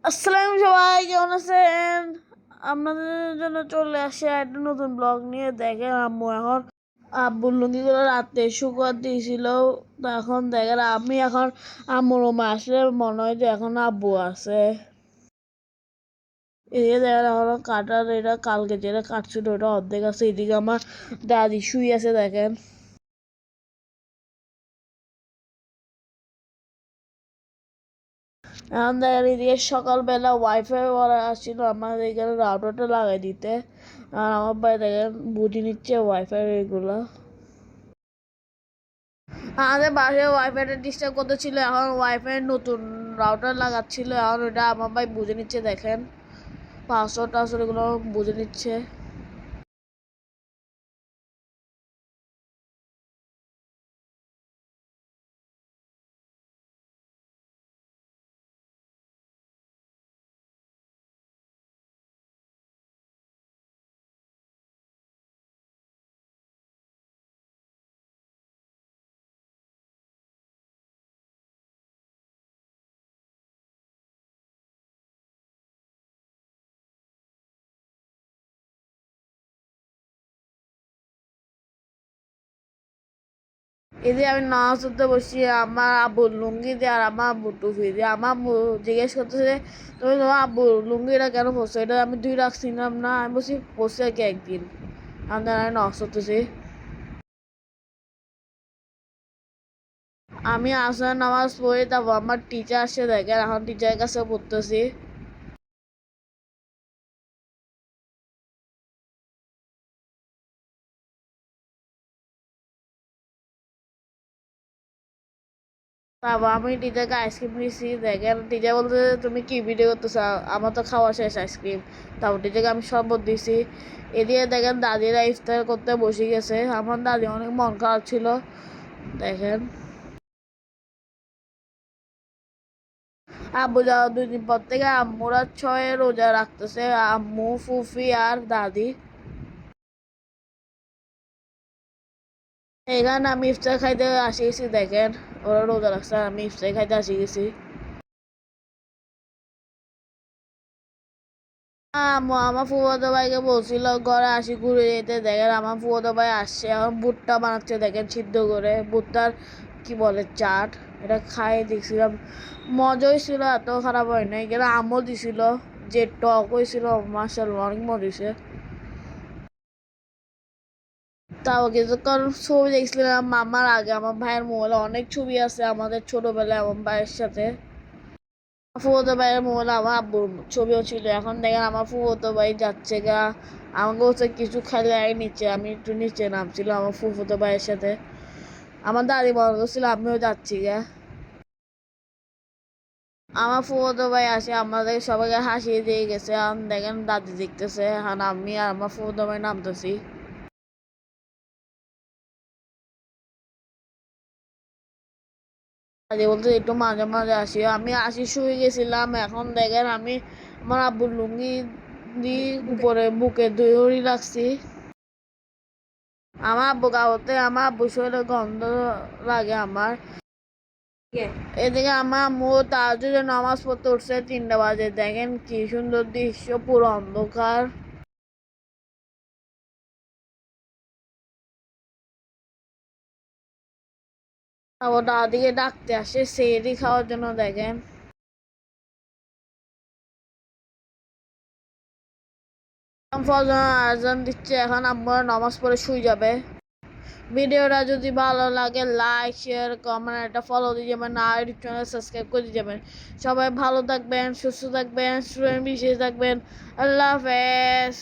আসসালামু সবাই কেমন আছেন? আপনাদের জন্য চলে আসে একটা নতুন ব্লগ নিয়ে। দেখেন আম্মু এখন আব্বুর লুঙ্গিগুলো রাতে শুকাত দিয়েছিল। তো এখন দেখেন আমি এখন আম্মুর রুমে আসলে মনে হয় যে এখন আব্বু আছে। এই যে দেখেন এখনো কাটার এটা কালকে যেটা কাটছিল ওটা অর্ধেক আছে। এদিকে আমার দাদি শুয়ে আছে দেখেন। এখন দেখেন এদিকে সকালবেলা ওয়াইফাই ওরা আসছিল আমাদের এখানে রাউটারটা লাগাই দিতে। আর আমার ভাই দেখেন বুঝে নিচ্ছে ওয়াইফাই এগুলো। আমাদের বাসায় ওয়াইফাইটা ডিস্টার্ব করতেছিল, এখন ওয়াইফাই নতুন রাউটার লাগাচ্ছিল। এখন ওটা আমার ভাই বুঝে নিচ্ছে দেখেন, পাসওয়ার্ড টাসওয়ার্ড এগুলো বুঝে নিচ্ছে। এদিকে আমি নামাজ পড়তে বসি, আমার আব্বুর লুঙ্গি দিয়ে আর আমার আব্বুর টুপি দিয়ে। আমার আব্বু জিজ্ঞেস করতেছে তুমি তোমার আব্বুর লুঙ্গিটা কেন পরছো? এটা আমি দুই রাখছিলাম না? আমি বলছি পরছি আর কি একদিন। আমি নামাজ পড়তেছি। আমি আসর নামাজ পড়ি, তারপর আমার টিচার আসে দেখেন, এখন টিচারের কাছে পড়তেছি। তারপর আমি টিচারকে আইসক্রিম দিয়েছি দেখেন। টিচার বলতে তুমি কি ভিডিও করতেছো? আমার তো খাওয়া শেষ আইসক্রিম। তারপর টিচারকে আমি শরবত দিয়েছি। এদিকে দেখেন দাদিরা ইফতার করতে বসে গেছে। আমার দাদি অনেক মন খারাপ ছিল দেখেন। আব্বু যাওয়ার 2 দিন পর থেকে আম্মুরা 6 রোজা রাখতেছে, আম্মু ফুফি আর দাদি। এখানে আমি ইফতার খাইতে আসি গেছি দেখেন, ওরা রোজা রাখছে আমি ইফতার খাইতে আসি গেছি। আমার ফুফাতো ভাইকে বলছিল ঘরে আসি ঘুরে যেতে, দেখেন আমার ফুফাতো ভাই আসছে। এখন ভুট্টা বানাচ্ছে দেখেন সিদ্ধ করে, ভুট্টার কি বলে চাট। এটা খাই দেখছিলাম, মজা হয়েছিল, এত খারাপ হয় নাই। এখানে আমও দিছিল, যে টক হয়েছিল মাসাল্লাহ অনেক মজা হয়েছে। তাও কিছুক্ষণ ছবি দেখছিলাম মামার আগে। আমার ভাইয়ের মোবাইলে অনেক ছবি আছে আমাদের ছোটবেলায় আমার ভাইয়ের সাথে। ফুফাতো ভাইয়ের মোবাইলে আমার আব্বুর ছবিও ছিল। এখন দেখেন আমার ফুফাতো ভাই যাচ্ছে গা, আমাকে হচ্ছে কিছু খেলে নিচে, আমি একটু নিচে নামছিল আমার ফুফাতো ভাইয়ের সাথে। আমার দাদি মনে করছিল আমিও যাচ্ছি গা। আমার ফুফাতো ভাই আসে আমাদের সবাইকে হাসিয়ে দিয়ে গেছে। এখন দেখেন দাদি দেখতেছে, এখন আমি আর আমার ফুফাতো ভাই নামতেছি। দাদি বলতে একটু মাঝে মাঝে আসি। আমি আসি শুয়ে গেছিলাম। এখন দেখেন আমি আমার আব্বুর লুঙ্গি দিয়ে উপরে বুকে দড়ি রাখছি। আমার আব্বু গাওয়াতে আমার আব্বু শরীরে গন্ধ লাগে আমার। এদিকে আমার আম্মু তাহাজ্জুদের নামাজ পড়তে উঠছে 3টা বাজে। দেখেন কি সুন্দর দৃশ্য, পুরো অন্ধকার। তারপর দাদিকে ডাকতে আসে সেহরি খাওয়ার জন্য দেখেন। ফজর আজান দিচ্ছে, এখন আম্মু নামাজ পড়ে শুয়ে যাবে। ভিডিওটা যদি ভালো লাগে লাইক শেয়ার কমেন্ট একটা ফলো দিয়ে যাবেন, আর ইউটিউব চ্যানেল সাবস্ক্রাইব করে দিয়ে যাবেন। সবাই ভালো থাকবেন, সুস্থ থাকবেন, স্টুডেন্ট বিশেষ থাকবেন। আল্লাহ হাফেজ।